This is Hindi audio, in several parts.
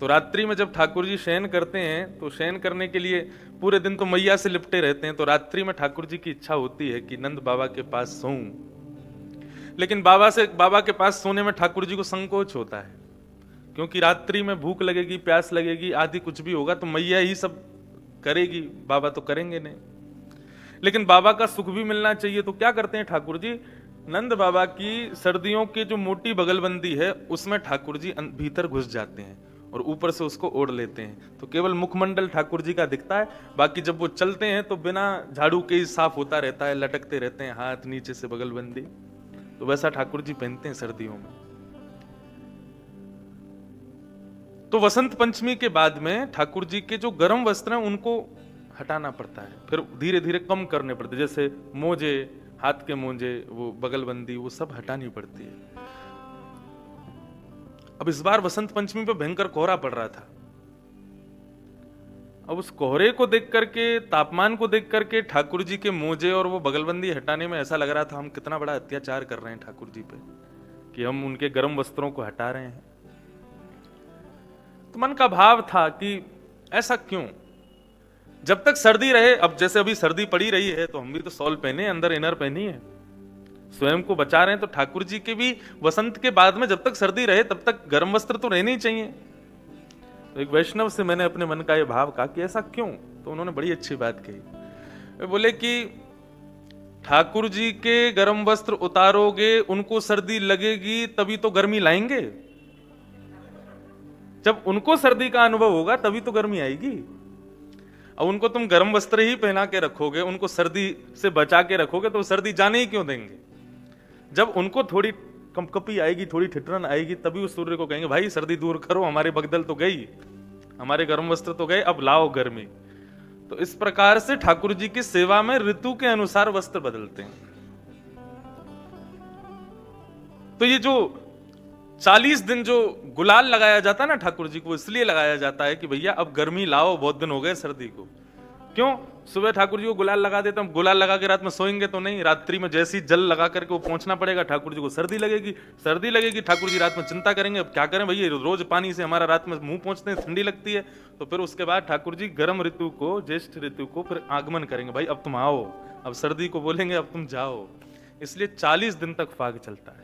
तो रात्रि में जब ठाकुर जी शयन करते हैं तो शयन करने के लिए पूरे दिन तो मैया से लिपटे रहते हैं, तो रात्रि में ठाकुर जी की इच्छा होती है कि नंद बाबा के पास सोऊं। लेकिन बाबा के पास सोने में ठाकुर जी को संकोच होता है, क्योंकि रात्रि में भूख लगेगी, प्यास लगेगी, आदि कुछ भी होगा तो मैया ही सब करेगी, बाबा तो करेंगे नहीं। लेकिन बाबा का सुख भी मिलना चाहिए, तो क्या करते हैं ठाकुर जी, नंद बाबा की सर्दियों की जो मोटी बगलबंदी है उसमें ठाकुर जी भीतर घुस जाते हैं और ऊपर से उसको ओढ़ लेते हैं, तो केवल मुखमंडल ठाकुर जी का दिखता है। बाकी जब वो चलते हैं तो बिना झाड़ू के ही साफ होता रहता है, लटकते रहते हैं हाथ नीचे से बगलबंदी। तो वैसा ठाकुर जी पहनते हैं सर्दियों में। तो वसंत पंचमी के बाद में ठाकुर जी के जो गर्म वस्त्र हैं उनको हटाना पड़ता है, फिर धीरे धीरे कम करने पड़ते, जैसे मोजे, हाथ के मोजे, वो बगलबंदी, वो सब हटानी पड़ती है। अब इस बार वसंत पंचमी पे भयंकर कोहरा पड़ रहा था। अब उस कोहरे को देख करके, तापमान को देख करके ठाकुर जी के मोजे और वो बगलबंदी हटाने में ऐसा लग रहा था हम कितना बड़ा अत्याचार कर रहे हैं ठाकुर जी पे, कि हम उनके गर्म वस्त्रों को हटा रहे हैं। तो मन का भाव था कि ऐसा क्यों, जब तक सर्दी रहे, अब जैसे अभी सर्दी पड़ी रही है तो हम भी तो सॉल पहने, अंदर इनर पहनी है, स्वयं को बचा रहे हैं, तो ठाकुर जी के भी वसंत के बाद में जब तक सर्दी रहे तब तक गर्म वस्त्र तो रहने ही चाहिए। तो एक वैष्णव से मैंने अपने मन का ये भाव कहा कि ऐसा क्यों, तो उन्होंने बड़ी अच्छी बात कही। वे बोले कि ठाकुर जी के गर्म वस्त्र उतारोगे, उनको सर्दी लगेगी, तभी तो गर्मी लाएंगे। जब उनको सर्दी का अनुभव होगा तभी तो गर्मी आएगी। अब उनको तुम गर्म वस्त्र ही पहना के रखोगे, उनको सर्दी से बचा के रखोगे, तो सर्दी जाने ही क्यों देंगे। जब उनको थोड़ी कंपकपी आएगी, थोड़ी ठिठुरन आएगी, तभी उस सूर्य को कहेंगे भाई सर्दी दूर करो, हमारे बगदल तो गई, हमारे गर्म वस्त्र तो गए, अब लाओ गर्मी। तो इस प्रकार से ठाकुर जी की सेवा में ऋतु के अनुसार वस्त्र बदलते हैं। तो ये जो 40 दिन जो गुलाल लगाया जाता है ना ठाकुर जी को, इसलिए लगाया जाता है कि भैया अब गर्मी लाओ, बहुत दिन हो गए सर्दी को। क्यों, सुबह ठाकुर जी को गुलाल लगा देते हम, गुलाल लगा के रात में सोएंगे तो नहीं, रात्रि में जैसी जल लगा करके वो पहुंचना पड़ेगा, ठाकुर जी को सर्दी लगेगी, सर्दी लगेगी, ठाकुर जी रात में चिंता करेंगे अब क्या करें भैया, रोज पानी से हमारा रात में मुंह पहुंचते हैं, ठंडी लगती है। तो फिर उसके बाद ठाकुर जी गर्म ऋतु को, ज्येष्ठ ऋतु को फिर आगमन करेंगे, भाई अब तुम आओ, अब सर्दी को बोलेंगे अब तुम जाओ। इसलिए 40 दिन तक फाग चलता है।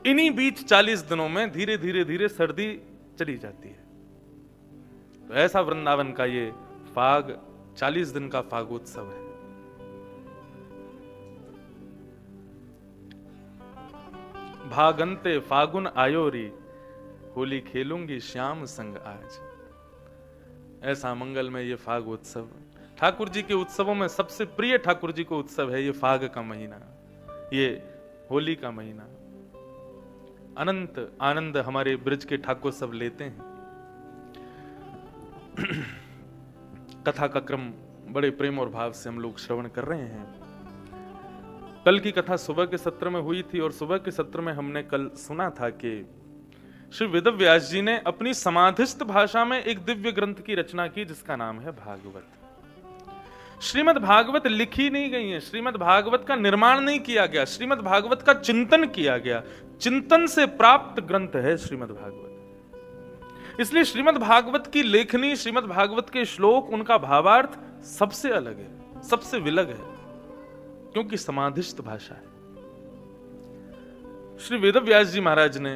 इन्हीं बीच 40 दिनों में धीरे धीरे धीरे सर्दी चली जाती है। तो ऐसा वृंदावन का ये फाग 40 दिन का फागोत्सव है। भागंते फागुन आयोरी, होली खेलूंगी श्याम संग आज। ऐसा मंगल में ये फागोत्सव, ठाकुर जी के उत्सवों में सबसे प्रिय ठाकुर जी को उत्सव है ये फाग का महीना, ये होली का महीना। अनंत आनंद हमारे ब्रज के ठाकुर सब लेते हैं। कथा का क्रम बड़े प्रेम और भाव से हम लोग श्रवण कर रहे हैं। कल की कथा सुबह के सत्र में हुई थी और सुबह के सत्र में हमने कल सुना था कि श्री वेदव्यास जी ने अपनी समाधिस्थ भाषा में एक दिव्य ग्रंथ की रचना की जिसका नाम है भागवत। श्रीमद् भागवत लिखी नहीं गई है, श्रीमद् भागवत का निर्माण नहीं किया गया, श्रीमद् भागवत का चिंतन किया गया, चिंतन से प्राप्त ग्रंथ है श्रीमद् भागवत। इसलिए श्रीमद् भागवत की लेखनी, श्रीमद् भागवत के श्लोक, उनका भावार्थ सबसे अलग है, सबसे विलग है, क्योंकि समाधिस्थ भाषा है। श्री वेदव्यास जी महाराज ने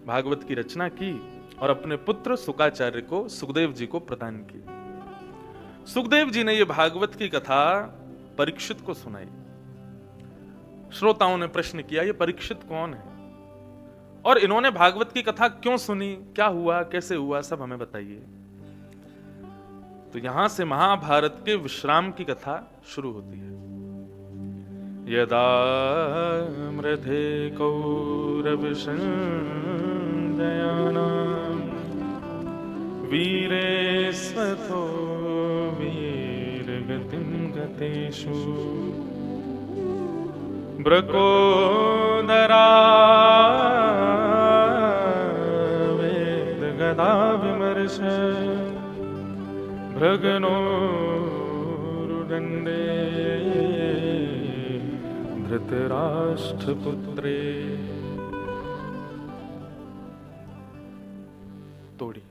भागवत की रचना की और अपने पुत्र सुकाचार्य को, सुखदेव जी को प्रदान की। सुखदेव जी ने यह भागवत की कथा परीक्षित को सुनाई। श्रोताओं ने प्रश्न किया ये परीक्षित कौन है और इन्होंने भागवत की कथा क्यों सुनी, क्या हुआ, कैसे हुआ, सब हमें बताइए। तो यहां से महाभारत के विश्राम की कथा शुरू होती है। यदा मृधे कौरव संजयानां वीरे स्वतो वीरगतिं गतेषु ब्रकोदरा वेदगदा विमर्श भृगनोरुदण्डे धृतराष्ट्रपुत्रे। तोड़ी।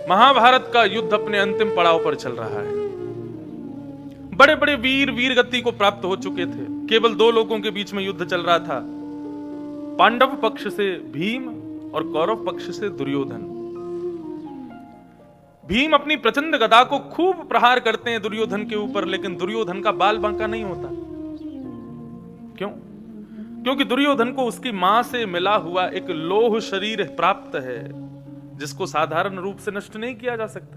महाभारत का युद्ध अपने अंतिम पड़ाव पर चल रहा है। बड़े बड़े वीर वीर गति को प्राप्त हो चुके थे। केवल दो लोगों के बीच में युद्ध चल रहा था, पांडव पक्ष से भीम और कौरव पक्ष से दुर्योधन। भीम अपनी प्रचंड गदा को खूब प्रहार करते हैं दुर्योधन के ऊपर, लेकिन दुर्योधन का बाल बांका नहीं होता। क्यों? क्योंकि दुर्योधन को उसकी मां से मिला हुआ एक लोह शरीर प्राप्त है, जिसको साधारण रूप से नष्ट नहीं किया जा सकता।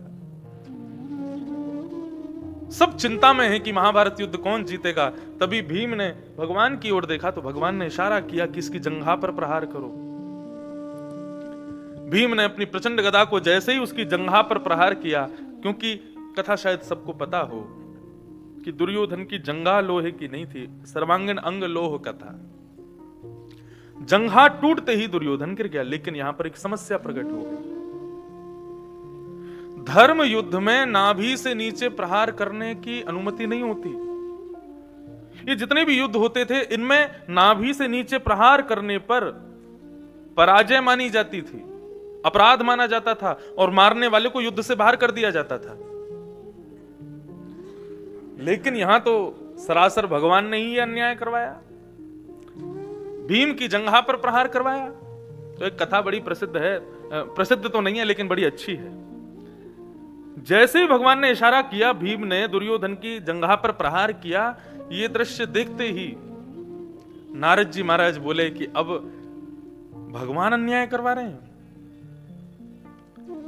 सब चिंता में है कि महाभारत युद्ध कौन जीतेगा। तभी भीम ने भगवान की ओर देखा तो भगवान ने इशारा किया कि इसकी जंघा पर प्रहार करो। भीम ने अपनी प्रचंड गदा को जैसे ही उसकी जंघा पर प्रहार किया, क्योंकि कथा शायद सबको पता हो कि दुर्योधन की जंघा लोहे की नहीं थी, सर्वांगीण अंग लोह का था। जंघा टूटते ही दुर्योधन गिर गया। लेकिन यहां पर एक समस्या प्रकट हो गई। धर्म युद्ध में नाभि से नीचे प्रहार करने की अनुमति नहीं होती। ये जितने भी युद्ध होते थे, इनमें नाभि से नीचे प्रहार करने पर पराजय मानी जाती थी, अपराध माना जाता था और मारने वाले को युद्ध से बाहर कर दिया जाता था। लेकिन यहां तो सरासर भगवान ने ही अन्याय करवाया, भीम की जंघा पर प्रहार करवाया। तो एक कथा बड़ी प्रसिद्ध है, प्रसिद्ध तो नहीं है लेकिन बड़ी अच्छी है। जैसे ही भगवान ने इशारा किया, भीम ने दुर्योधन की जंघा पर प्रहार किया। ये दृश्य देखते ही नारद जी महाराज बोले कि अब भगवान अन्याय करवा रहे हैं,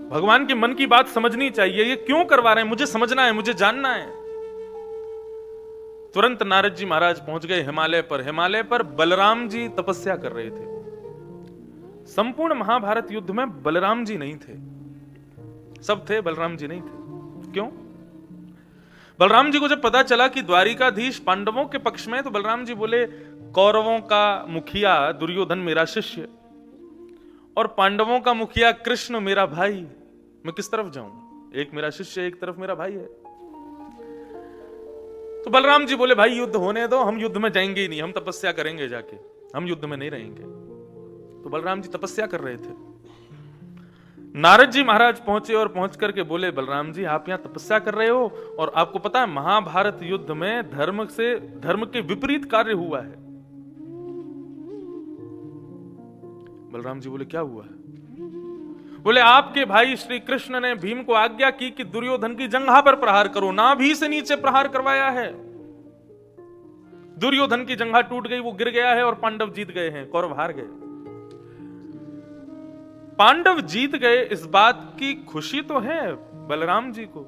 भगवान के मन की बात समझनी चाहिए, ये क्यों करवा रहे हैं, मुझे समझना है, मुझे जानना है। तुरंत नारद जी महाराज पहुंच गए हिमालय पर। हिमालय पर बलराम जी तपस्या कर रहे थे। संपूर्ण महाभारत युद्ध में बलराम जी नहीं थे। सब थे, बलराम जी नहीं थे। क्यों? बलराम जी को जब पता चला कि द्वारिकाधीश पांडवों के पक्ष में, तो बलराम जी बोले, कौरवों का मुखिया दुर्योधन मेरा शिष्य और पांडवों का मुखिया कृष्ण मेरा भाई, मैं किस तरफ जाऊं? एक मेरा शिष्य, एक तरफ मेरा भाई है। तो बलराम जी बोले, भाई युद्ध होने दो, हम युद्ध में जाएंगे ही नहीं, हम तपस्या करेंगे जाके, हम युद्ध में नहीं रहेंगे। तो बलराम जी तपस्या कर रहे थे। नारद जी महाराज पहुंचे और पहुंच करके बोले, बलराम जी आप यहां तपस्या कर रहे हो और आपको पता है महाभारत युद्ध में धर्म के विपरीत कार्य हुआ है। बलराम जी बोले, क्या हुआ है? बोले, आपके भाई श्री कृष्ण ने भीम को आज्ञा की कि दुर्योधन की जंघा पर प्रहार करो, नाभि से नीचे प्रहार करवाया है। दुर्योधन की जंघा टूट गई, वो गिर गया है और पांडव जीत गए हैं, कौरव हार गए। पांडव जीत गए इस बात की खुशी तो है बलराम जी को,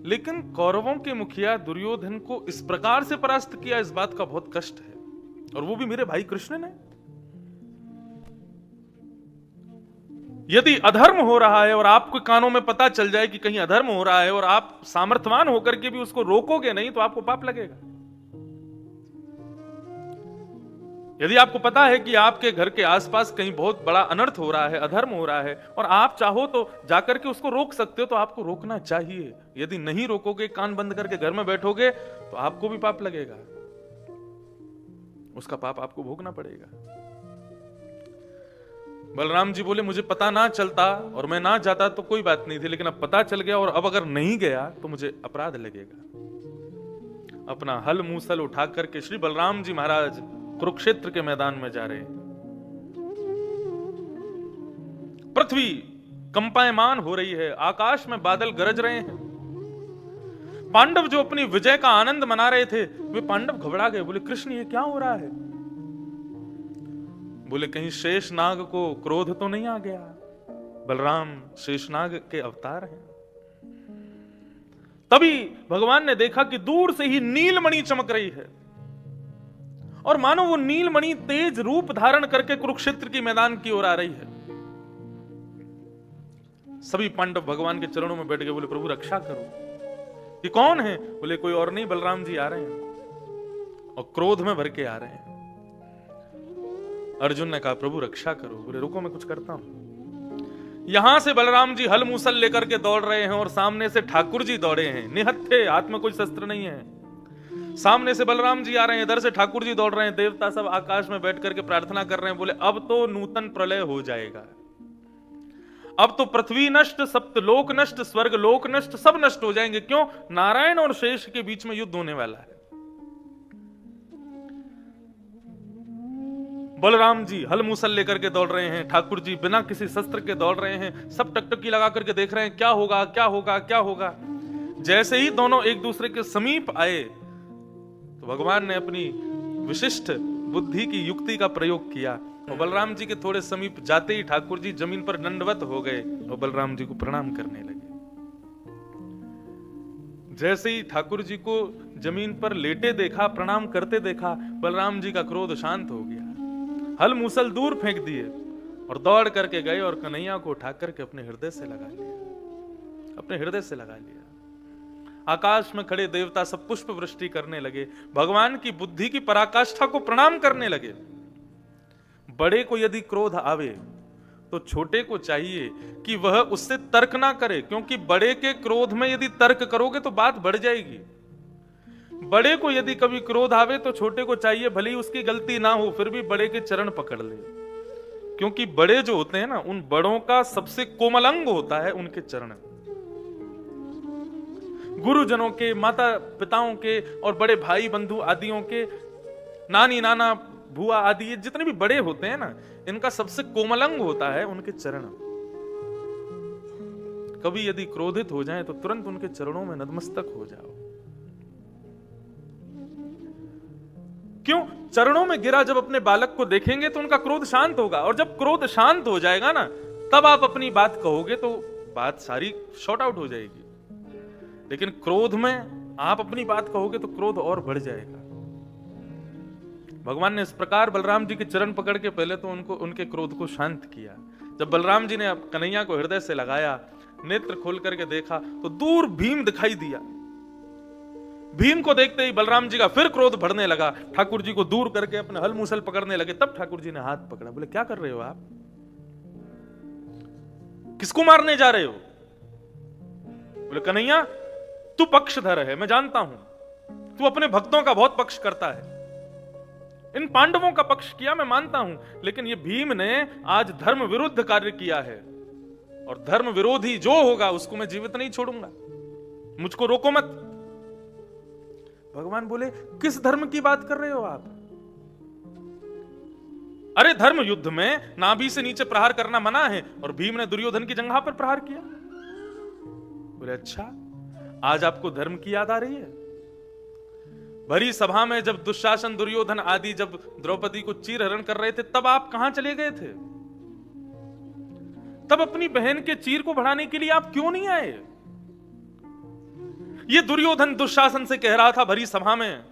लेकिन कौरवों के मुखिया दुर्योधन को इस प्रकार से परास्त किया, इस बात का बहुत कष्ट है, और वो भी मेरे भाई कृष्ण ने। यदि अधर्म हो रहा है और आपके कानों में पता चल जाए कि कहीं अधर्म हो रहा है और आप सामर्थ्यवान होकर के भी उसको रोकोगे नहीं, तो आपको पाप लगेगा। यदि आपको पता है कि आपके घर के आसपास कहीं बहुत बड़ा अनर्थ हो रहा है, अधर्म हो रहा है, और आप चाहो तो जाकर के उसको रोक सकते हो, तो आपको रोकना चाहिए। यदि नहीं रोकोगे, कान बंद करके घर में बैठोगे, तो आपको भी पाप लगेगा, उसका पाप आपको भोगना पड़ेगा। बलराम जी बोले, मुझे पता ना चलता और मैं ना जाता तो कोई बात नहीं थी, लेकिन अब पता चल गया और अब अगर नहीं गया तो मुझे अपराध लगेगा। अपना हल मूसल उठा करके श्री बलराम जी महाराज कुरुक्षेत्र के मैदान में जा रहे हैं। पृथ्वी कंपायमान हो रही है, आकाश में बादल गरज रहे हैं। पांडव जो अपनी विजय का आनंद मना रहे थे, वे पांडव घबरा गए। बोले, कृष्ण ये क्या हो रहा है? बोले, कहीं शेषनाग को क्रोध तो नहीं आ गया? बलराम शेषनाग के अवतार हैं। तभी भगवान ने देखा कि दूर से ही नीलमणि चमक रही है, और मानो वो नीलमणि तेज रूप धारण करके कुरुक्षेत्र की मैदान की ओर आ रही है। सभी पांडव भगवान के चरणों में बैठ गए। बोले, प्रभु रक्षा करो। ये कौन है? बोले, कोई और नहीं, बलराम जी आ रहे हैं और क्रोध में भर के आ रहे हैं। अर्जुन ने कहा, प्रभु रक्षा करो। बोले, रुको मैं कुछ करता हूं। यहां से बलराम जी हल मूसल लेकर के दौड़ रहे हैं और सामने से ठाकुर जी दौड़े हैं, निहत्थे, हाथ में कोई शस्त्र नहीं है। सामने से बलराम जी आ रहे हैं, इधर से ठाकुर जी दौड़ रहे हैं, देवता सब आकाश में बैठ करके प्रार्थना कर रहे हैं, बोले अब तो नूतन प्रलय हो जाएगा, अब तो पृथ्वी नष्ट, सप्तलोक नष्ट, स्वर्ग लोक नष्ट, सब नष्ट हो जाएंगे। क्यों? नारायण और शेष के बीच में युद्ध होने वाला है। बलराम जी हल मूसल लेकर के दौड़ रहे हैं, ठाकुर जी बिना किसी शस्त्र के दौड़ रहे हैं, सब टकटकी लगा करके देख रहे हैं क्या होगा क्या होगा क्या होगा। जैसे ही दोनों एक दूसरे के समीप आए तो भगवान ने अपनी विशिष्ट बुद्धि की युक्ति का प्रयोग किया और बलराम जी के थोड़े समीप जाते ही ठाकुर जी जमीन पर दंडवत हो गए और बलराम जी को प्रणाम करने लगे। जैसे ही ठाकुर जी को जमीन पर लेटे देखा, प्रणाम करते देखा, बलराम जी का क्रोध शांत हो गया, हल मूसल दूर फेंक दिए और दौड़ करके गए और कन्हैया को उठा करके अपने हृदय से लगा लिया, अपने हृदय से लगा लिया। आकाश में खड़े देवता सब पुष्प वृष्टि करने लगे, भगवान की बुद्धि की पराकाष्ठा को प्रणाम करने लगे। बड़े को यदि क्रोध आवे तो छोटे को चाहिए कि वह उससे तर्क ना करे, क्योंकि बड़े के क्रोध में यदि तर्क करोगे तो बात बढ़ जाएगी। बड़े को यदि कभी क्रोध आवे तो छोटे को चाहिए भले ही उसकी गलती ना हो फिर भी बड़े के चरण पकड़ ले, क्योंकि बड़े जो होते हैं ना, उन बड़ों का सबसे कोमल अंग होता है उनके चरण। गुरुजनों के, माता पिताओं के और बड़े भाई बंधु आदियों के, नानी नाना बुआ आदि, ये जितने भी बड़े होते हैं ना, इनका सबसे कोमल अंग होता है उनके चरण। कभी यदि क्रोधित हो जाए तो तुरंत उनके चरणों में नतमस्तक हो जाओ। क्यों? चरणों में गिरा जब अपने बालक को देखेंगे तो उनका क्रोध शांत होगा, और जब क्रोध शांत हो जाएगा ना, तब आप अपनी बात कहोगे तो बात सारी शॉर्ट आउट हो जाएगी। लेकिन क्रोध में आप अपनी बात कहोगे तो क्रोध और बढ़ जाएगा। भगवान ने इस प्रकार बलराम जी के चरण पकड़ के पहले तो उनके क्रोध को शांत किया। जब बलराम जी ने कन्हैया को हृदय से लगाया, नेत्र खोल करके देखा तो दूर भीम दिखाई दिया। भीम को देखते ही बलराम जी का फिर क्रोध बढ़ने लगा, ठाकुर जी को दूर करके अपने हल मूसल पकड़ने लगे। तब ठाकुर जी ने हाथ पकड़ा, बोले क्या कर रहे हो आप? किसको मारने जा रहे हो? बोले कन्हैया तू पक्षधर है, मैं जानता हूं, तू अपने भक्तों का बहुत पक्ष करता है, इन पांडवों का पक्ष किया मैं मानता हूं, लेकिन ये भीम ने आज धर्म विरुद्ध कार्य किया है और धर्म विरोधी जो होगा उसको मैं जीवित नहीं छोड़ूंगा, मुझको रोको मत। भगवान बोले किस धर्म की बात कर रहे हो आप? अरे धर्म युद्ध में नाभि से नीचे प्रहार करना मना है और भीम ने दुर्योधन की जंघा पर प्रहार किया। बोले अच्छा, आज आपको धर्म की याद आ रही है? भरी सभा में जब दुशासन, दुर्योधन आदि जब द्रौपदी को चीरहरण कर रहे थे तब आप कहां चले गए थे? तब अपनी बहन के चीर को बढ़ाने के लिए आप क्यों नहीं आए? ये दुर्योधन दुशासन से कह रहा था भरी सभा में,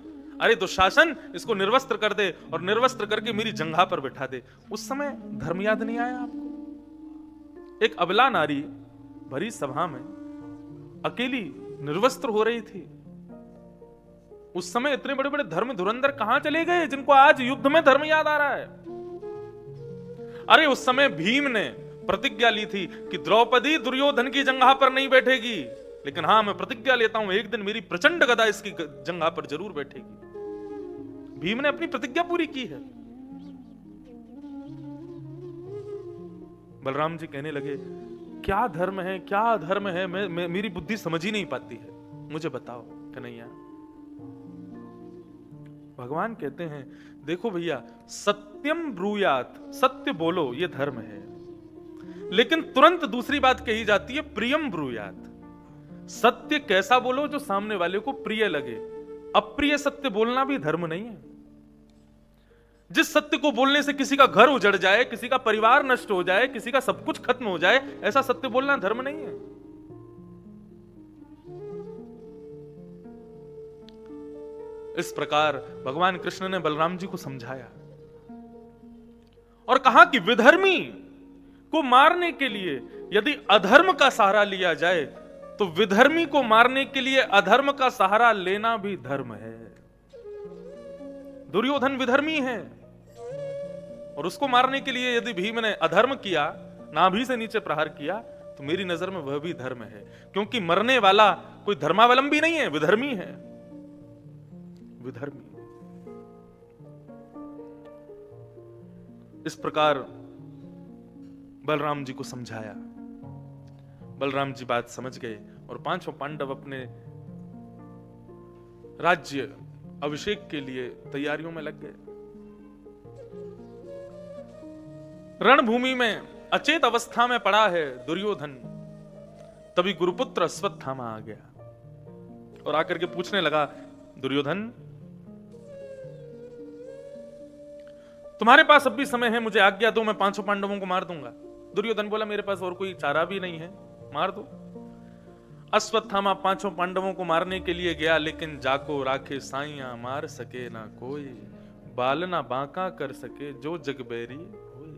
अरे दुशासन इसको निर्वस्त्र कर दे और निर्वस्त्र करके मेरी जंघा पर बिठा दे। उस समय धर्म याद नहीं आया आपको? एक अबला नारी भरी सभा में अकेली निर्वस्त्र हो रही थी, उस समय इतने बड़े बड़े धर्म धुरंधर कहां चले गए जिनको आज युद्ध में धर्म याद आ रहा है? अरे उस समय भीम ने प्रतिज्ञा ली थी कि द्रौपदी दुर्योधन की जंघा पर नहीं बैठेगी, लेकिन हां मैं प्रतिज्ञा लेता हूं एक दिन मेरी प्रचंड गदा इसकी जंघा पर जरूर बैठेगी। भीम ने अपनी प्रतिज्ञा पूरी की है। बलराम जी कहने लगे क्या धर्म है, क्या धर्म है, मेरी बुद्धि समझ ही नहीं पाती है, मुझे बताओ कन्हैया। भगवान कहते हैं देखो भैया, सत्यम ब्रूयात, सत्य बोलो ये धर्म है, लेकिन तुरंत दूसरी बात कही जाती है प्रियम ब्रूयात। सत्य कैसा बोलो जो सामने वाले को प्रिय लगे, अप्रिय सत्य बोलना भी धर्म नहीं है। जिस सत्य को बोलने से किसी का घर उजड़ जाए, किसी का परिवार नष्ट हो जाए, किसी का सब कुछ खत्म हो जाए, ऐसा सत्य बोलना धर्म नहीं है। इस प्रकार भगवान कृष्ण ने बलराम जी को समझाया और कहा कि विधर्मी को मारने के लिए यदि अधर्म का सहारा लिया जाए तो विधर्मी को मारने के लिए अधर्म का सहारा लेना भी धर्म है। दुर्योधन विधर्मी है और उसको मारने के लिए यदि भीम ने अधर्म किया, नाभि से नीचे प्रहार किया, तो मेरी नजर में वह भी धर्म है, क्योंकि मरने वाला कोई धर्मावलंबी नहीं है, विधर्मी है। विधर्मी। इस प्रकार बलराम जी को समझाया। बलराम जी बात समझ गए और पांचों पांडव अपने राज्य अभिषेक के लिए तैयारियों में लग गए। रणभूमि में अचेत अवस्था में पड़ा है दुर्योधन। तभी गुरुपुत्र अश्वत्थामा आ गया और आकर के पूछने लगा, दुर्योधन तुम्हारे पास अब भी समय है, मुझे आज्ञा दो, मैं पांचों पांडवों को मार दूंगा। दुर्योधन बोला, मेरे पास और कोई चारा भी नहीं है, मार दो। अश्वत्थामा पांचों पांडवों को मारने के लिए गया, लेकिन जाको राखे साइया मार सके ना कोई, बाल ना बांका कर सके जो जगबैरी होई।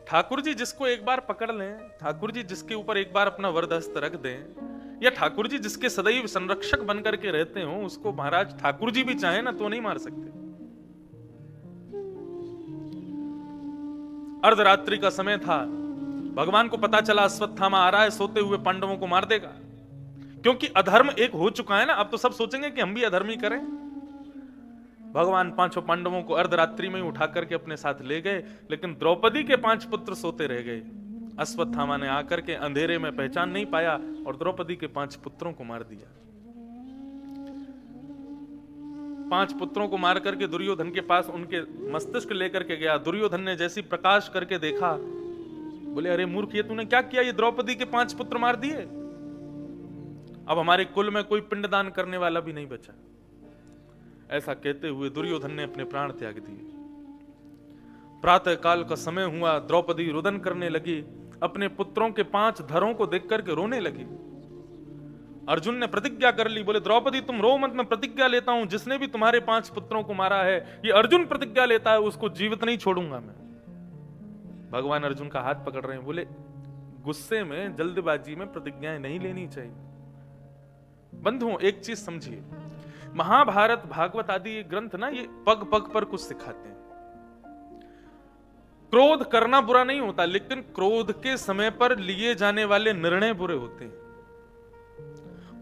ठाकुर जी जिसको एक बार पकड़ लें, ठाकुर जी जिसके ऊपर एक बार अपना वरदहस्त रख दें, या ठाकुर जी जिसके सदैव संरक्षक बनकर के रहते हो, उसको महाराज ठाकुर जी भी चाहे ना तो नहीं मार सकते। अर्धरात्रि का समय था, भगवान को पता चला अश्वत्थामा आ रहा है, सोते हुए पांडवों को मार देगा, क्योंकि अधर्म एक हो चुका है ना। अब तो सब सोचेंगे कि हम भी अधर्मी करें। भगवान पांचों पांडवों को अर्धरात्रि में ही उठा करके अपने साथ ले गए, लेकिन द्रौपदी के 5 पुत्र सोते रह गए। अश्वत्थामा ने आकर के अंधेरे में पहचान नहीं पाया और द्रौपदी के 5 पुत्रों को मार दिया। 5 पुत्रों को मार करके दुर्योधन के पास उनके मस्तिष्क लेकर के गया। दुर्योधन ने जैसी प्रकाश करके देखा, बोले, अरे मूर्ख, ये तूने क्या किया? ये द्रौपदी के 5 पुत्र मार दिए। अब हमारे कुल में कोई पिंडदान करने वाला भी नहीं बचा। ऐसा कहते हुए दुर्योधन ने अपने प्राण त्याग दिए। प्रातः काल का समय हुआ, द्रौपदी रुदन करने लगी, अपने पुत्रों के 5 धरों को देख करके रोने लगी। अर्जुन ने प्रतिज्ञा कर ली, बोले, द्रौपदी तुम रो मत, मैं प्रतिज्ञा लेता हूं, जिसने भी तुम्हारे 5 पुत्रों को मारा है, ये अर्जुन प्रतिज्ञा लेता है, उसको जीवित नहीं छोड़ूंगा मैं। भगवान अर्जुन का हाथ पकड़ रहे हैं, बोले, गुस्से में, जल्दबाजी में प्रतिज्ञाएं नहीं लेनी चाहिए। बंधुओं, एक चीज समझिए, महाभारत, भागवत आदि ये ग्रंथ ना, ये पग पग पर कुछ सिखाते हैं। क्रोध करना बुरा नहीं होता, लेकिन क्रोध के समय पर लिए जाने वाले निर्णय बुरे होते हैं।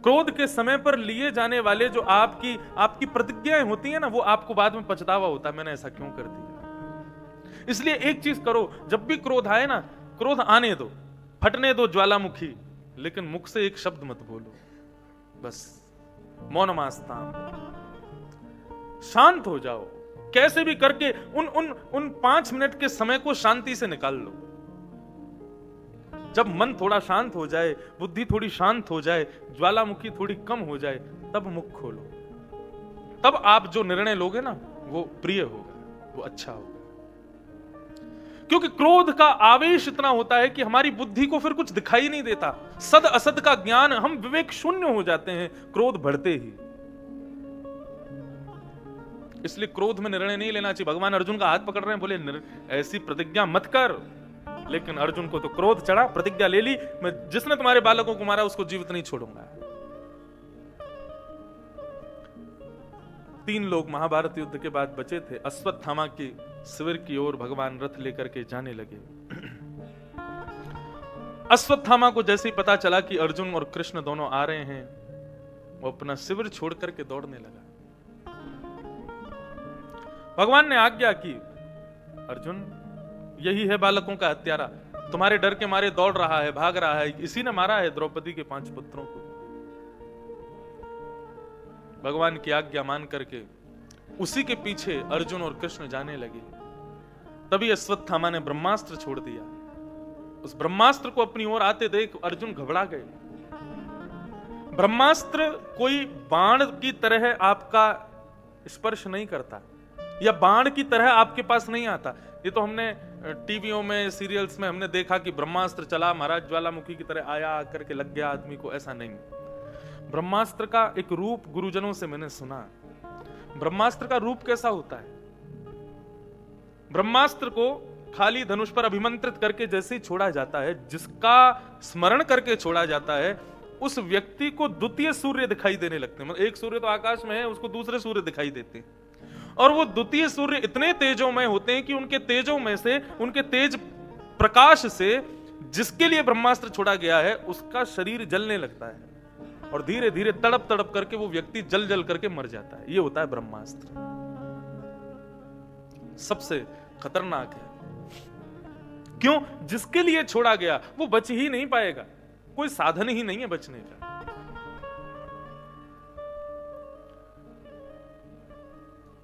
क्रोध के समय पर लिए जाने वाले जो आपकी प्रतिज्ञाएं होती है ना, वो आपको बाद में पछतावा होता है, मैंने ऐसा क्यों कर दिया। इसलिए एक चीज करो, जब भी क्रोध आए ना, क्रोध आने दो, फटने दो ज्वालामुखी, लेकिन मुख से एक शब्द मत बोलो, बस मौनमास्ताम, शांत हो जाओ। कैसे भी करके उन 5 मिनट के समय को शांति से निकाल लो। जब मन थोड़ा शांत हो जाए, बुद्धि थोड़ी शांत हो जाए, ज्वालामुखी थोड़ी कम हो जाए, तब मुख खोलो। तब आप जो निर्णय लोगे ना, वो प्रिय होगा, वो अच्छा होगा। क्योंकि क्रोध का आवेश इतना होता है कि हमारी बुद्धि को फिर कुछ दिखाई नहीं देता। सद असद का ज्ञान, हम विवेक शून्य हो जाते हैं क्रोध बढ़ते ही। इसलिए क्रोध में निर्णय नहीं लेना चाहिए। भगवान अर्जुन का हाथ पकड़ रहे हैं, बोले, ऐसी प्रतिज्ञा मत कर। लेकिन अर्जुन को तो क्रोध चढ़ा, प्रतिज्ञा ले ली, मैं जिसने तुम्हारे बालकों को मारा उसको जीवित नहीं छोड़ूंगा। 3 लोग महाभारत युद्ध के बाद बचे थे। अश्वत्थामा की शिविर की ओर भगवान रथ लेकर के जाने लगे। अश्वत्थामा को जैसे ही पता चला कि अर्जुन और कृष्ण दोनों आ रहे हैं, वो अपना शिविर छोड़ करके दौड़ने लगा। भगवान ने आज्ञा की, अर्जुन यही है बालकों का हत्यारा, तुम्हारे डर के मारे दौड़ रहा है, भाग रहा है, इसी ने मारा है द्रौपदी के 5 पुत्रों को। भगवान की आज्ञा मान करके उसी के पीछे अर्जुन और कृष्ण जाने लगे। तभी अश्वत्थामा ने ब्रह्मास्त्र छोड़ दिया। उस ब्रह्मास्त्र को अपनी ओर आते देख अर्जुन घबरा गए। ब्रह्मास्त्र कोई बाण की तरह आपका स्पर्श नहीं करता, या बाण की तरह आपके पास नहीं आता। ये तो हमने टीवियों में, सीरियल्स में हमने देखा कि ब्रह्मास्त्र चला, महाराज ज्वालामुखी की तरह आया, आकर के लग गया आदमी को, ऐसा नहीं। ब्रह्मास्त्र का एक रूप गुरुजनों से मैंने सुना। ब्रह्मास्त्र का रूप कैसा होता है? ब्रह्मास्त्र को खाली धनुष पर अभिमंत्रित करके जैसे ही छोड़ा जाता है, जिसका स्मरण करके छोड़ा जाता है, उस व्यक्ति को द्वितीय सूर्य दिखाई देने लगते हैं। मतलब एक सूर्य तो आकाश में है, उसको दूसरे सूर्य दिखाई देते हैं, और वो द्वितीय सूर्य इतने तेजोमय होते हैं कि उनके तेजों में से, उनके तेज प्रकाश से जिसके लिए ब्रह्मास्त्र छोड़ा गया है, उसका शरीर जलने लगता है। और धीरे धीरे तड़प तड़प करके वो व्यक्ति जल जल करके मर जाता है। ये होता है ब्रह्मास्त्र, सबसे खतरनाक है। क्यों? जिसके लिए छोड़ा गया वो बच ही नहीं पाएगा, कोई साधन ही नहीं है बचने का।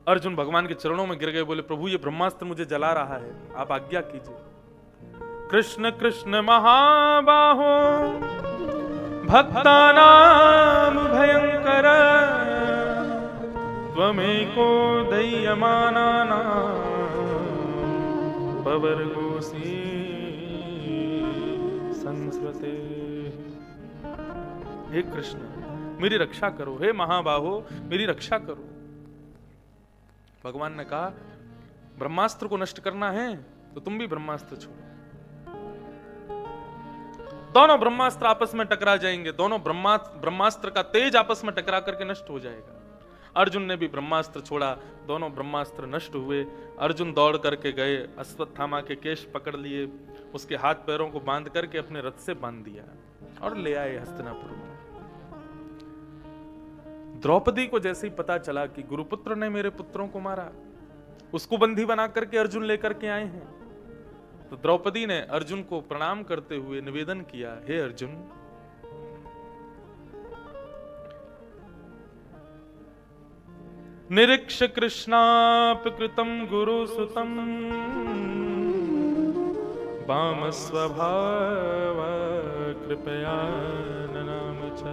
अर्जुन भगवान के चरणों में गिर गए, बोले प्रभु ये ब्रह्मास्त्र मुझे जला रहा है, आप आज्ञा कीजिए। कृष्ण कृष्ण महाबाहो भक्तानां भयंकर त्वमेको दह्यमानानां पवर्गोऽसि संस्कृते। हे कृष्ण मेरी रक्षा करो, हे महाबाहो मेरी रक्षा करो। भगवान ने कहा ब्रह्मास्त्र को नष्ट करना है तो तुम भी ब्रह्मास्त्र छोड़ो। दोनों ब्रह्मास्त्र आपस में टकरा जाएंगे, दोनों ब्रह्मास्त्र का तेज आपस में टकरा करके नष्ट हो जाएगा। अर्जुन ने भी ब्रह्मास्त्र छोड़ा, दोनों ब्रह्मास्त्र नष्ट हुए। अर्जुन दौड़ करके गए, अश्वत्थामा के केश पकड़ लिए, उसके हाथ पैरों को बांध करके अपने रथ से बांध दिया और ले आए हस्तिनापुर में। द्रौपदी को जैसे ही पता चला कि गुरुपुत्र ने मेरे पुत्रों को मारा, उसको बंदी बना करके अर्जुन लेकर के आए हैं, तो द्रौपदी ने अर्जुन को प्रणाम करते हुए निवेदन किया, हे अर्जुन, निरीक्ष कृष्णापि कृतं गुरुसुतं वाम स्वभाव कृपया ननाम च।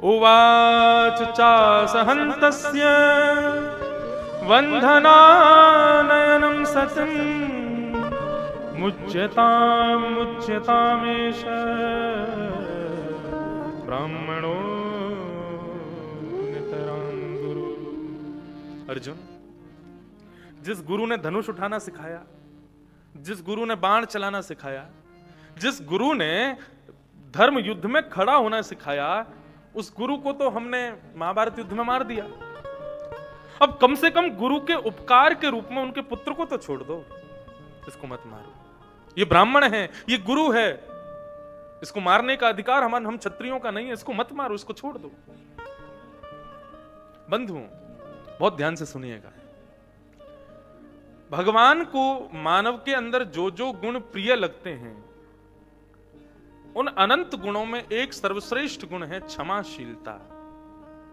उवाच चासहन्तस्य वन्धनानयनं सतं मुच्यतामेष ब्राह्मणो नितरां गुरु। अर्जुन, जिस गुरु ने धनुष उठाना सिखाया, जिस गुरु ने बाण चलाना सिखाया, जिस गुरु ने धर्म युद्ध में खड़ा होना सिखाया, उस गुरु को तो हमने महाभारत युद्ध में मार दिया। अब कम से कम गुरु के उपकार के रूप में उनके पुत्र को तो छोड़ दो, इसको मत मारो। ये ब्राह्मण है, ये गुरु है, इसको मारने का अधिकार हम क्षत्रियों का नहीं है, इसको मत मारो, इसको छोड़ दो। बंधुओं बहुत ध्यान से सुनिएगा, भगवान को मानव के अंदर जो जो गुण प्रिय लगते हैं, उन अनंत गुणों में एक सर्वश्रेष्ठ गुण है क्षमाशीलता।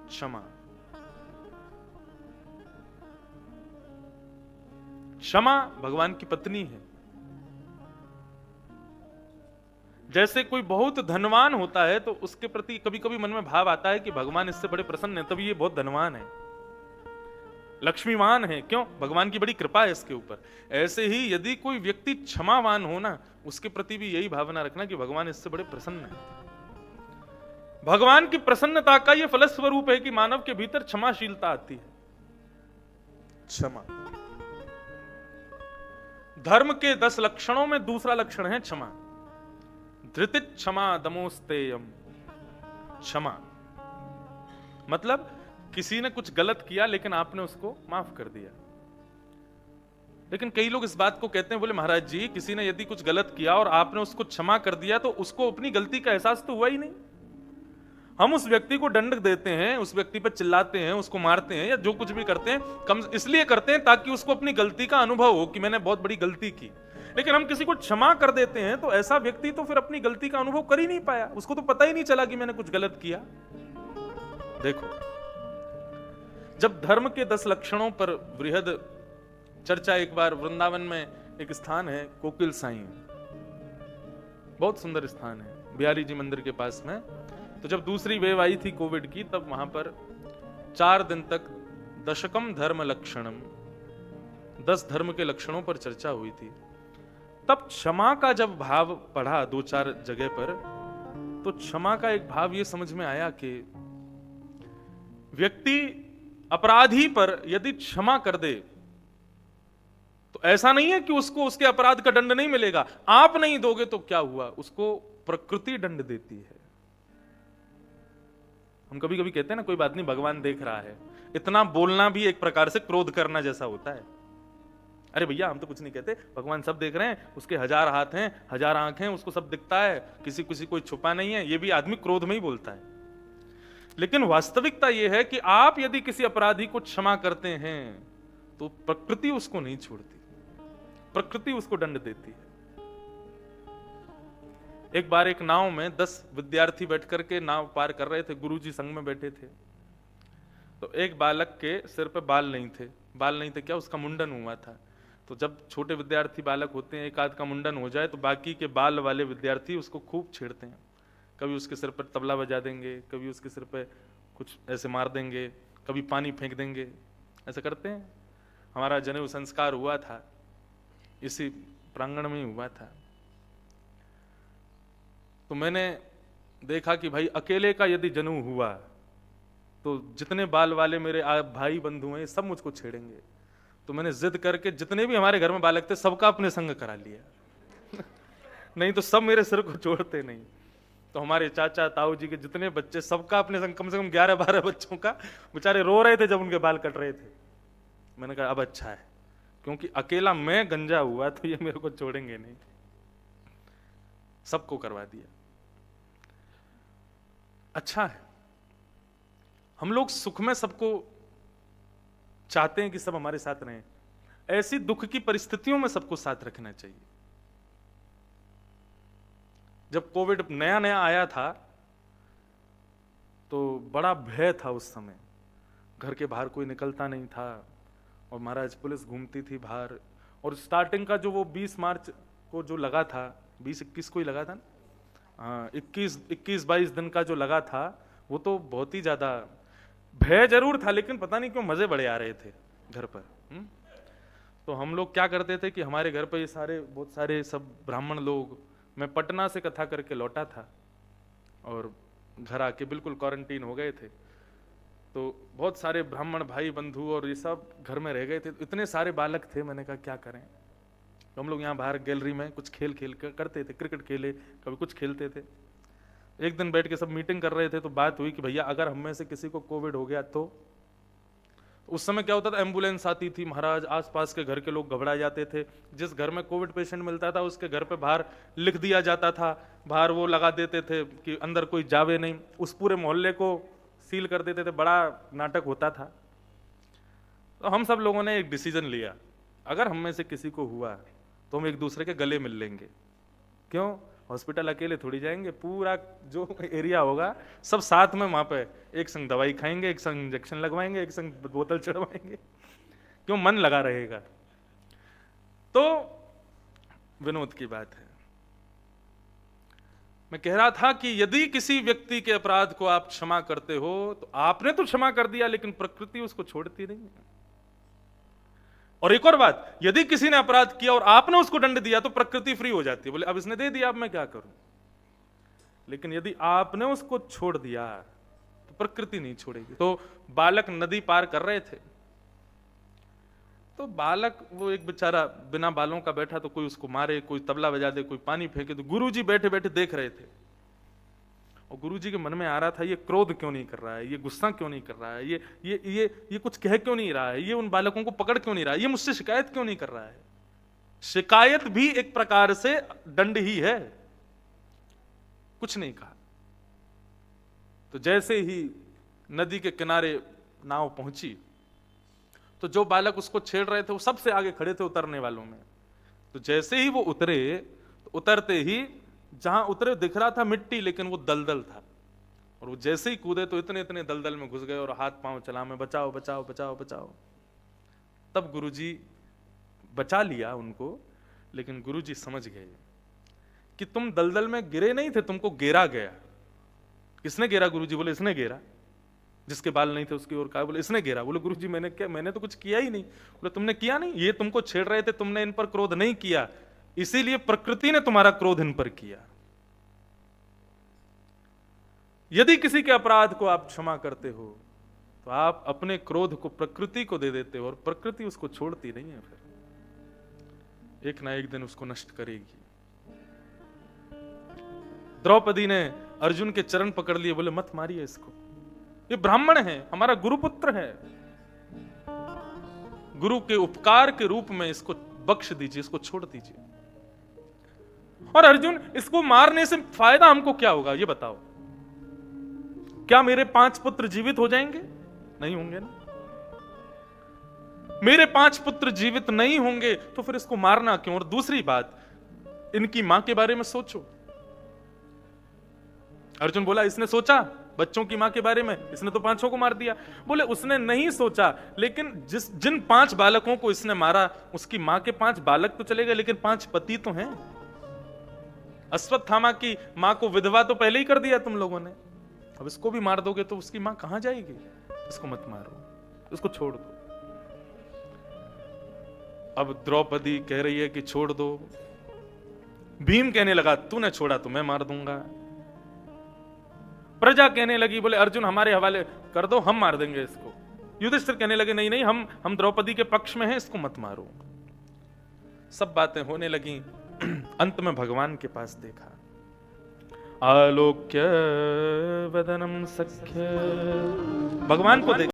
क्षमा, क्षमा भगवान की पत्नी है। जैसे कोई बहुत धनवान होता है तो उसके प्रति कभी कभी मन में भाव आता है कि भगवान इससे बड़े प्रसन्न है, तभी ये बहुत धनवान है, लक्ष्मीवान है। क्यों? भगवान की बड़ी कृपा है इसके ऊपर। ऐसे ही यदि कोई व्यक्ति क्षमावान हो ना, उसके प्रति भी यही भावना रखना कि भगवान इससे बड़े प्रसन्न है। भगवान की प्रसन्नता का यह फलस्वरूप है कि मानव के भीतर क्षमाशीलता आती है। क्षमा धर्म के 10 लक्षणों में दूसरा लक्षण है क्षमा। धृति क्षमा दमोस्तेयम। क्षमा मतलब किसी ने कुछ गलत किया लेकिन आपने उसको माफ कर दिया। लेकिन कई लोग इस बात को कहते हैं, बोले महाराज जी किसी ने यदि कुछ गलत किया और आपने उसको क्षमा कर दिया तो उसको अपनी गलती का एहसास तो हुआ ही नहीं। हम उस व्यक्ति को दंड देते हैं, उस व्यक्ति पर चिल्लाते हैं, उसको मारते हैं या जो कुछ भी करते हैं, कम इसलिए करते हैं ताकि उसको अपनी गलती का अनुभव हो कि मैंने बहुत बड़ी गलती की। लेकिन हम किसी को क्षमा कर देते हैं तो ऐसा व्यक्ति तो फिर अपनी गलती का अनुभव कर ही नहीं पाया, उसको तो पता ही नहीं चला कि मैंने कुछ गलत किया। देखो, जब धर्म के 10 लक्षणों पर वृहद चर्चा, एक बार वृंदावन में एक स्थान है कोकिल साई, बहुत सुंदर स्थान है बिहारी जी मंदिर के पास में। तो जब दूसरी वेव आई थी कोविड की, तब वहां पर 4 दिन तक दशकम धर्म लक्षणम, 10 धर्म के लक्षणों पर चर्चा हुई थी। तब क्षमा का जब भाव पढ़ा 2-4 जगह पर, तो क्षमा का एक भाव यह समझ में आया कि व्यक्ति अपराधी पर यदि क्षमा कर दे तो ऐसा नहीं है कि उसको उसके अपराध का दंड नहीं मिलेगा। आप नहीं दोगे तो क्या हुआ, उसको प्रकृति दंड देती है। हम कभी कभी कहते हैं ना, कोई बात नहीं भगवान देख रहा है। इतना बोलना भी एक प्रकार से क्रोध करना जैसा होता है। अरे भैया हम तो कुछ नहीं कहते, भगवान सब देख रहे हैं, उसके 1000 हाथ हैं, 1000 आंखें हैं, उसको सब दिखता है, किसी किसी कोई छुपा नहीं है। ये भी आदमी क्रोध में ही बोलता है। लेकिन वास्तविकता यह है कि आप यदि किसी अपराधी को क्षमा करते हैं तो प्रकृति उसको नहीं छोड़ती, प्रकृति उसको दंड देती है। एक बार एक नाव में 10 विद्यार्थी बैठ करके नाव पार कर रहे थे, गुरुजी संग में बैठे थे। तो एक बालक के सिर पे बाल नहीं थे, क्या उसका मुंडन हुआ था। तो जब छोटे विद्यार्थी बालक होते हैं, एक आध का मुंडन हो जाए तो बाकी के बाल वाले विद्यार्थी उसको खूब छेड़ते हैं। कभी उसके सिर पर तबला बजा देंगे, कभी उसके सिर पे कुछ ऐसे मार देंगे, कभी पानी फेंक देंगे, ऐसा करते हैं। हमारा जनेऊ संस्कार हुआ था, इसी प्रांगण में ही हुआ था। तो मैंने देखा कि भाई अकेले का यदि जनेऊ हुआ तो जितने बाल वाले मेरे भाई बंधु हैं सब मुझको छेड़ेंगे। तो मैंने जिद करके जितने भी हमारे घर में बालक थे सबका अपने संग करा लिया नहीं तो सब मेरे सिर को छोड़ते नहीं। तो हमारे चाचा ताऊ जी के जितने बच्चे सबका अपने संग, कम से कम 11-12 बच्चों का, बेचारे रो रहे थे जब उनके बाल कट रहे थे। मैंने कहा अब अच्छा है, क्योंकि अकेला मैं गंजा हुआ तो ये मेरे को छोड़ेंगे नहीं, सबको करवा दिया। अच्छा है, हम लोग सुख में सबको चाहते हैं कि सब हमारे साथ रहें, ऐसी दुख की परिस्थितियों में सबको साथ रखना चाहिए। जब कोविड नया नया आया था तो बड़ा भय था उस समय, घर के बाहर कोई निकलता नहीं था और महाराज पुलिस घूमती थी बाहर। और स्टार्टिंग का जो वो 20 मार्च को जो लगा था, 20-21 को ही लगा था ना, 21-22 दिन का जो लगा था, वो तो बहुत ही ज्यादा भय जरूर था, लेकिन पता नहीं क्यों मजे बड़े आ रहे थे घर पर। तो हम लोग क्या करते थे कि हमारे घर पर ये बहुत सारे सब ब्राह्मण लोग, मैं पटना से कथा करके लौटा था और घर आके बिल्कुल क्वारंटीन हो गए थे। तो बहुत सारे ब्राह्मण भाई बंधु और ये सब घर में रह गए थे। इतने सारे बालक थे, मैंने कहा क्या करें। तो हम लोग यहाँ बाहर गैलरी में कुछ खेल करते थे, क्रिकेट खेले, कभी कुछ खेलते थे। एक दिन बैठ के सब मीटिंग कर रहे थे तो बात हुई कि भैया अगर हम में से किसी को कोविड हो गया तो उस समय क्या होता था, एम्बुलेंस आती थी महाराज, आसपास के घर के लोग घबरा जाते थे। जिस घर में कोविड पेशेंट मिलता था उसके घर पे बाहर लिख दिया जाता था, बाहर वो लगा देते थे कि अंदर कोई जावे नहीं, उस पूरे मोहल्ले को सील कर देते थे, बड़ा नाटक होता था। तो हम सब लोगों ने एक डिसीजन लिया, अगर हम में से किसी को हुआ तो हम एक दूसरे के गले मिल लेंगे। क्यों, हॉस्पिटल अकेले थोड़ी जाएंगे, पूरा जो एरिया होगा सब साथ में वहां पे एक संग दवाई खाएंगे, एक संग इंजेक्शन लगवाएंगे, एक संग बोतल चढ़वाएंगे, क्यों, मन लगा रहेगा। तो विनोद की बात है, मैं कह रहा था कि यदि किसी व्यक्ति के अपराध को आप क्षमा करते हो तो आपने तो क्षमा कर दिया, लेकिन प्रकृति उसको छोड़ती नहीं है। और एक और बात, यदि किसी ने अपराध किया और आपने उसको दंड दिया तो प्रकृति फ्री हो जाती है, बोले अब इसने दे दिया अब मैं क्या करूं। लेकिन यदि आपने उसको छोड़ दिया तो प्रकृति नहीं छोड़ेगी। तो बालक नदी पार कर रहे थे, तो बालक वो एक बेचारा बिना बालों का बैठा, तो कोई उसको मारे, कोई तबला बजा दे, कोई पानी फेंके। तो गुरुजी बैठे बैठे देख रहे थे और गुरुजी के मन में आ रहा था ये क्रोध क्यों नहीं कर रहा है, ये गुस्सा क्यों नहीं कर रहा है, ये कुछ कह क्यों नहीं रहा है, ये उन बालकों को पकड़ क्यों नहीं रहा है, ये मुझसे शिकायत क्यों नहीं कर रहा है। शिकायत भी एक प्रकार से दंड ही है। कुछ नहीं कहा। तो जैसे ही नदी के किनारे नाव पहुंची तो जो बालक उसको छेड़ रहे थे वो सबसे आगे खड़े थे उतरने वालों में। तो जैसे ही वो उतरे, तो उतरते ही जहां उतरे दिख रहा था मिट्टी, लेकिन वो दलदल था। और वो जैसे ही कूदे तो इतने इतने दलदल में घुस गए और हाथ पांव चला, में बचाओ बचाओ बचाओ बचाओ। तब गुरुजी बचा लिया उनको, लेकिन गुरुजी समझ गए कि तुम दलदल में गिरे नहीं थे, तुमको घेरा गया। किसने घेरा? गुरुजी बोले इसने घेरा। जिसके बाल नहीं थे उसकी ओर कहा, बोले इसने घेरा। बोले गुरुजी मैंने क्या, मैंने तो कुछ किया ही नहीं। बोले तुमने किया नहीं, ये तुमको छेड़ रहे थे, तुमने इन पर क्रोध नहीं किया, इसीलिए प्रकृति ने तुम्हारा क्रोध इन पर किया। यदि किसी के अपराध को आप क्षमा करते हो तो आप अपने क्रोध को प्रकृति को दे देते हो और प्रकृति उसको छोड़ती नहीं है, फिर एक ना एक दिन उसको नष्ट करेगी। द्रौपदी ने अर्जुन के चरण पकड़ लिए, बोले मत मारिए इसको, ये ब्राह्मण है, हमारा गुरुपुत्र है। गुरु के उपकार के रूप में इसको बख्श दीजिए, इसको छोड़ दीजिए। और अर्जुन, इसको मारने से फायदा हमको क्या होगा ये बताओ? क्या मेरे 5 पुत्र जीवित हो जाएंगे? नहीं होंगे ना। मेरे 5 पुत्र जीवित नहीं होंगे तो फिर इसको मारना क्यों? और दूसरी बात, इनकी मां के बारे में सोचो। अर्जुन बोला, इसने सोचा बच्चों की मां के बारे में? इसने तो 5 को मार दिया। बोले उसने नहीं सोचा, लेकिन जिन 5 बालकों को इसने मारा उसकी मां के 5 बालक तो चले गए, लेकिन 5 पति तो हैं। अश्वत्थामा की मां को विधवा तो पहले ही कर दिया तुम लोगों ने, अब इसको भी मार दोगे तो उसकी मां कहां जाएगी? इसको मत मारो, इसको छोड़ दो। अब द्रौपदी कह रही है कि छोड़ दो। भीम कहने लगा, तूने छोड़ा तो मैं मार दूंगा। प्रजा कहने लगी, बोले अर्जुन हमारे हवाले कर दो, हम मार देंगे इसको। युधिष्ठिर कहने लगे, नहीं नहीं, हम द्रौपदी के पक्ष में हैं, इसको मत मारो। सब बातें होने लगी। अंत में भगवान के पास देखा, आलोक्य वदनम सख्य, भगवान को देखा।